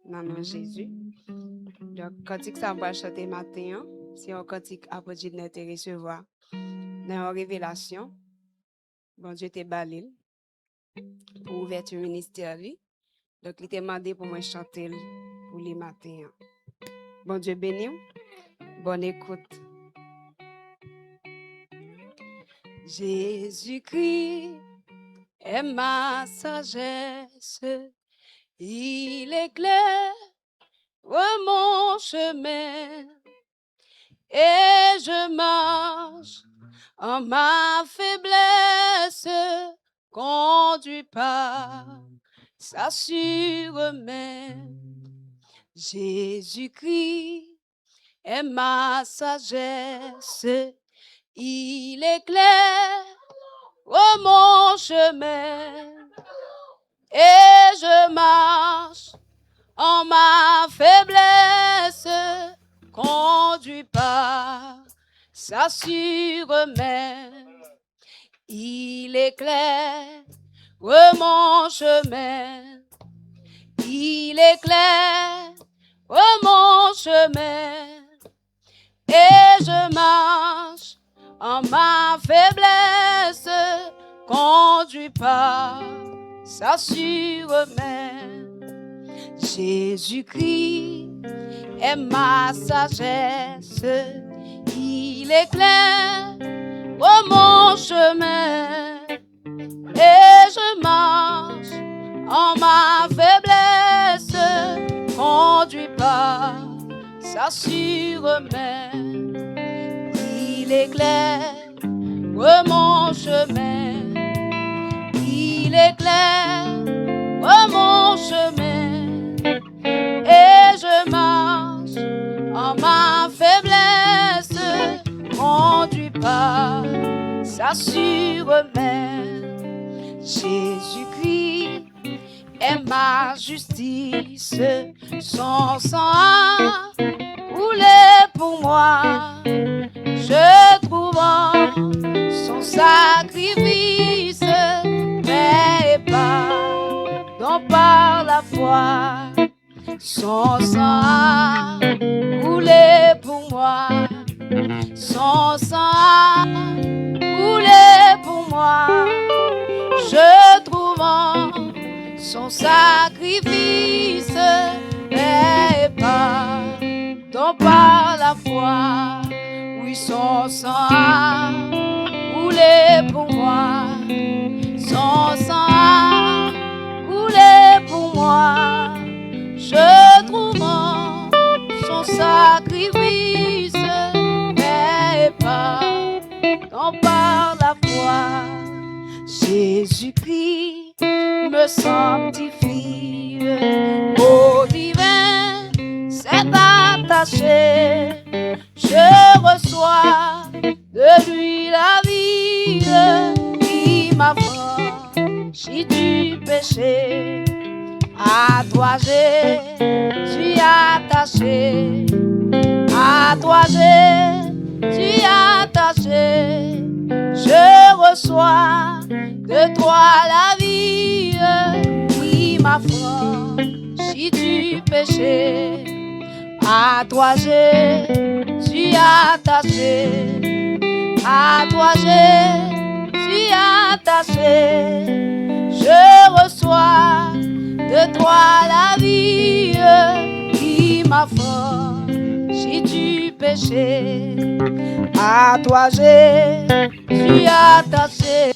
dans le nom de Jésus. Donc, cantique ça va chanter matin, c'est un cantique apôtre Gilles te recevoir. Dans une révélation, bon Dieu te balil pour ouverture ministère. Donc, il t'a demandé pour moi chanter pour les matins. Bon Dieu béni, bonne écoute. Jésus-Christ est ma sagesse, il éclaire mon chemin et je marche en ma faiblesse, conduit par sa sûre main. Jésus-Christ est ma sagesse, il éclaire mon chemin et je marche en ma faiblesse, conduit par sa sûre main. Il éclaire mon chemin, il éclaire mon chemin et je marche en ma faiblesse, conduit par sa sûre main. Jésus-Christ est ma sagesse, il éclaire mon chemin et je marche en ma faiblesse, conduit par sa sûre main. Il éclaire mon chemin, il éclaire mon chemin et je marche en ma faiblesse, conduit par sa sûre main. Jésus-Christ est ma justice, son sang a coulé pour moi. Je trouve en son sacrifice paix et pardon par la foi. Son sang a coulé pour moi. Son sang a coulé pour moi. Je trouve en son sacrifice paix et pardon par la foi. Oui, son sang a coulé pour moi. Son sang a coulé pour moi. Je trouve en son sacrifice paix et pardon par la foi. Jésus-Christ me sanctifie, au divin s'est attaché. Je reçois de lui la vie qui m'affranchit du péché. À toi Jésus attaché, à toi Jésus attaché. Je reçois de toi la vie qui m'affranchit du péché. À toi Jésus attaché, à toi Jésus attaché. Je reçois de toi la vie qui m'affranchit du péché. À toi Jésus attaché,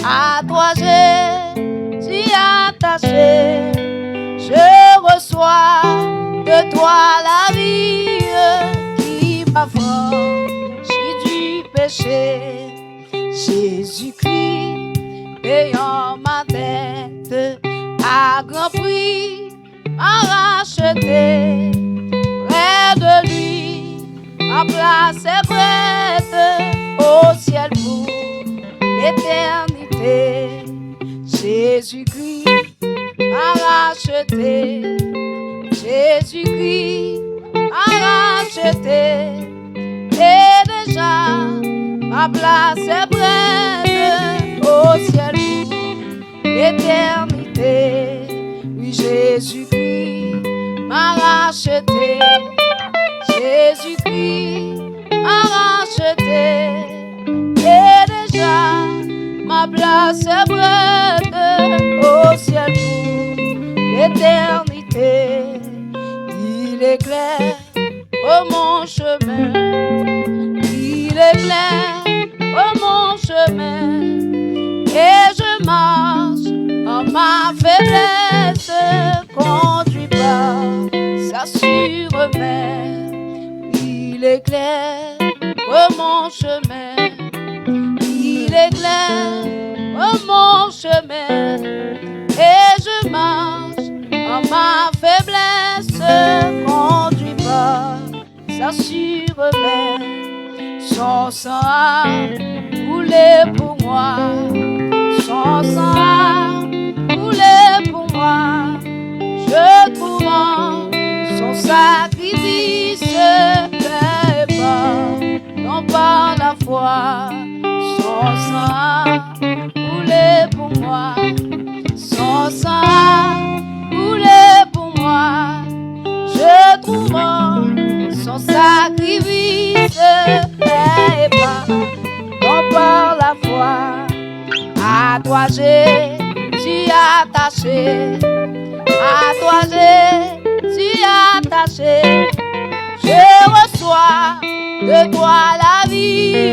à toi Jésus attaché. Je reçois de toi la vie qui m'affranchit du péché. Jésus-Christ payant ma dette à grand prix m'a racheté. Près de lui ma place est prête au ciel pour l'éternité. Jésus-Christ m'a racheté. Jésus-Christ m'a racheté. Et déjà ma place est prête au ciel pour l'éternité. Oui, Jésus-Christ ma place est prête au ciel pour l'éternité. Il éclaire mon chemin, il éclaire mon chemin, et je marche en ma faiblesse, conduit par sa sûre main. Il éclaire mon chemin, il éclaire mon chemin, et je marche en ma faiblesse, conduit par sa sûre main. Son sang a coulé pour moi, son sang a coulé pour moi. Je trouve en son sacrifice fait pas, non par la foi. Son sang a coulé pour moi, son sang a coulé pour moi. Je trouve en son sacrifice fait pas, non par la foi. À toi j'ai attaché, à toi j'ai attaché. Je reçois de toi la vie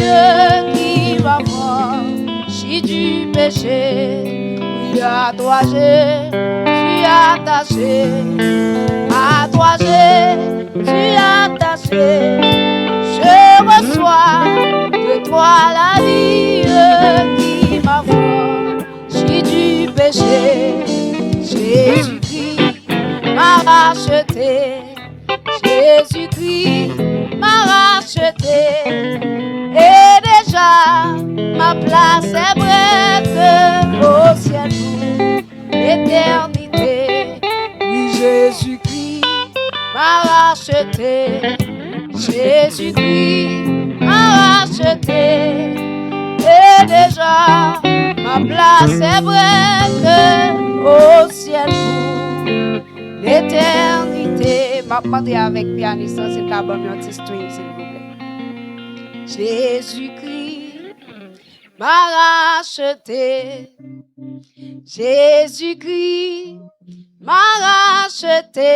qui va franchir du péché. Oui, à toi j'ai attaché, à toi j'ai attaché. Je reçois de toi la vie qui m'a franchi du péché. Jésus-Christ m'a racheté, Jésus-Christ m'a racheté, et déjà ma place est prête au ciel pour l'éternité. Oui, Jésus-Christ m'a racheté, Jésus-Christ m'a racheté, et déjà ma place est prête au ciel pour l'éternité. Ma demande avec pianiste, c'est le carbone anti-string, s'il vous plaît. Jésus-Christ m'a racheté, Jésus-Christ m'a racheté,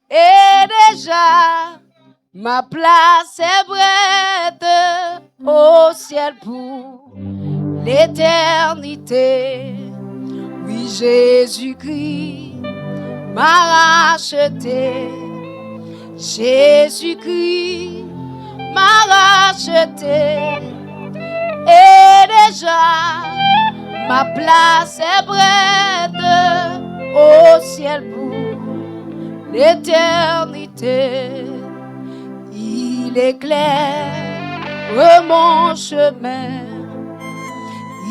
et déjà ma place est prête au ciel pour l'éternité. Oui, Jésus-Christ m'a racheté, Jésus-Christ m'a racheté, et déjà ma place est prête au ciel pour l'éternité. Il éclaire mon chemin,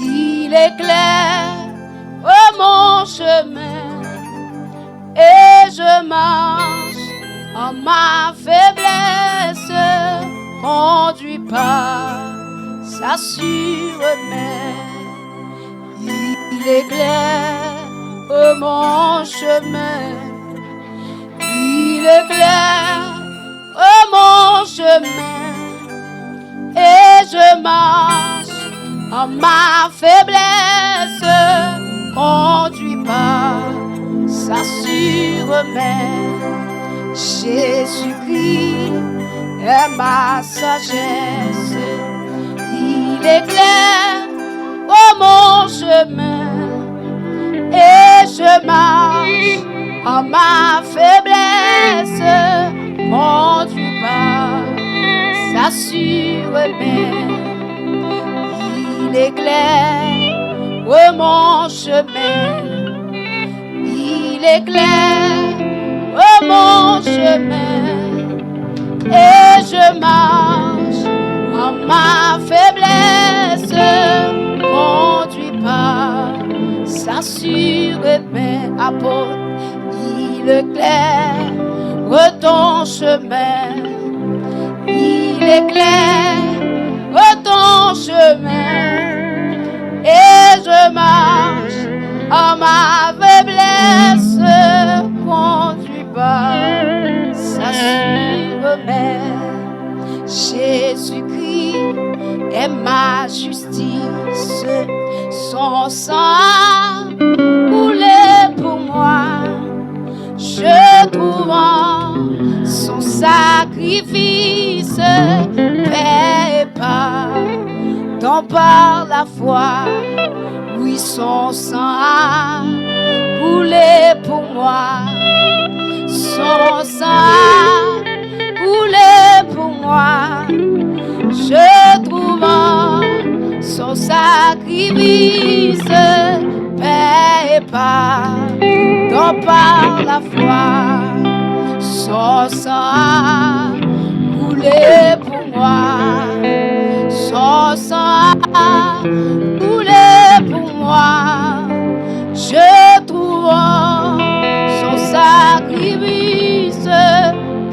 il éclaire mon chemin, et je marche en ma faiblesse, conduit par sa sûre main. Il éclaire mon chemin, il éclaire mon chemin, et je marche en ma faiblesse, conduit par sa sûre main. Jésus-Christ est ma sagesse, il éclaire mon chemin, et je marche en ma faiblesse, conduit par sa sûre main. Il éclaire mon chemin, il éclaire mon chemin, et je marche en ma faiblesse, conduit par sa sûre main. Apôtre, il éclaire ton chemin, il éclaire ton chemin, et je marche en ma faiblesse, conduit par sa sûre main. Jésus-Christ est ma justice, Son sang a coulé pour moi. Je trouve en son sacrifice paix et pardon par la foi. Oui, son sang a coulé pour moi. Son sang a coulé pour moi. Je trouve en son sacrifice paix et pardon par la foi. Son sang a coulé pour moi. Son sang a coulé pour moi. Je trouve en son sacrifice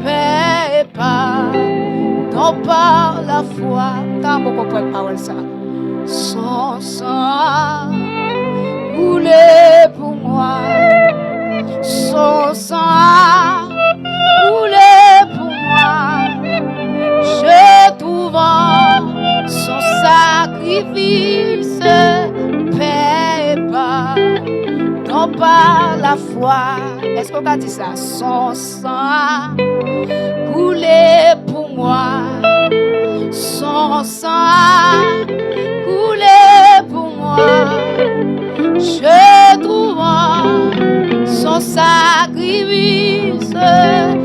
paix et pardon par la foi. T'as beaucoup de parole ça. Son sang a coulé pour moi. Son sang a coulé pour moi. Je trouve en son sacrifice paix et pardon par la foi. Est-ce qu'on a dit ça? Son sang a coulé pour moi. Son sang a coulé pour moi. Je trouve en son sacrifice paix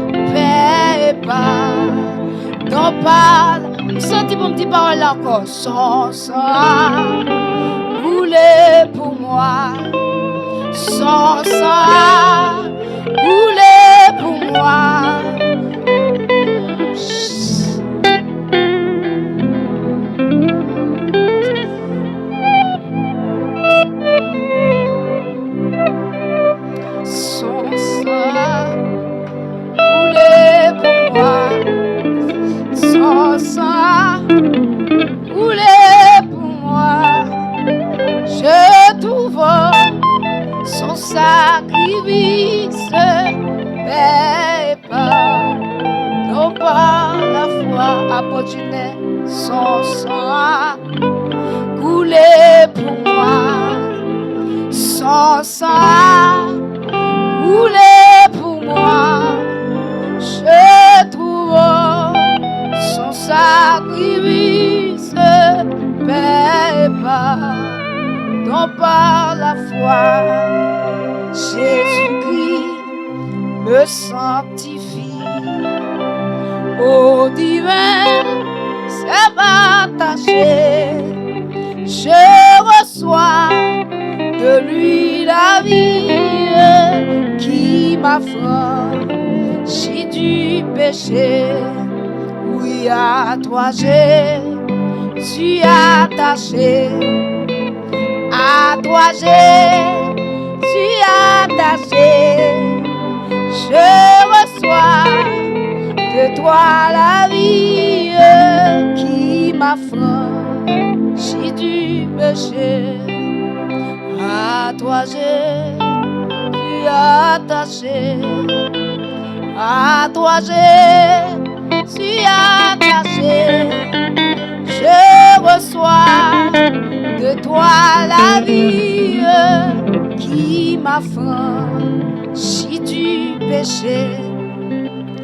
et pardon par la foi. Senti pour me dire parole encore. Son sang a coulé pour moi. Son sang a coulé pour moi. Son sang a coulé pour moi. Son sang a coulé pour moi. Je trouve son sacrifice paix et pardon par la foi. Apôtre, son sang a coulé pour moi. Son sang a coulé pour moi. Je trouve son sacrifice paix et pardon par la foi. Jésus-Christ me sanctifie. Au divin, c'est m'attacher. Je reçois de lui la vie qui m'affranchit du péché. Oui, à toi je suis attaché. À toi je suis attaché. Je reçois de toi la vie qui m'affranchit du péché. À toi je suis attaché. À toi je suis attaché. Je reçois de toi la vie qui m'affranchit du péché.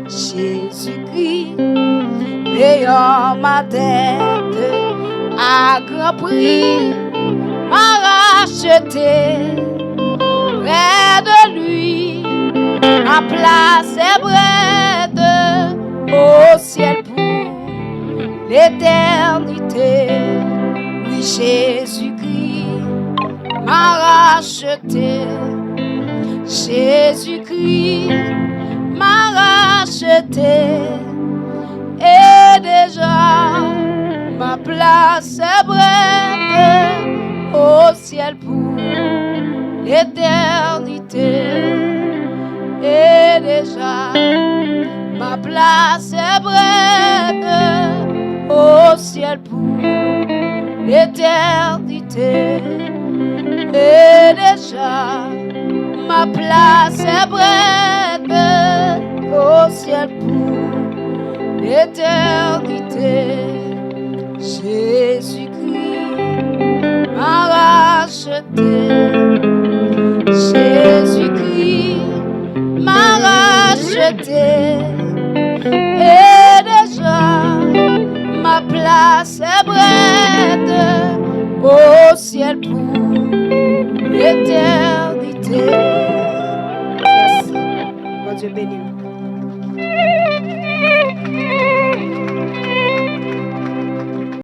Jésus-Christ, payant ma dette à grand prix, m'a racheté. Près de lui, ma place est prête au ciel pour l'éternité. Oui, Jésus-Christ m'a racheté. Jésus-Christ m'a racheté. Et déjà ma place est prête au ciel pour l'éternité. Et déjà ma place est prête au ciel pour l'éternité. Et déjà ma place est prête au ciel pour l'éternité. Jésus-Christ m'a racheté. racheté. Jésus-Christ m'a racheté. Et déjà, ma place est prête au ciel pour l'éternité.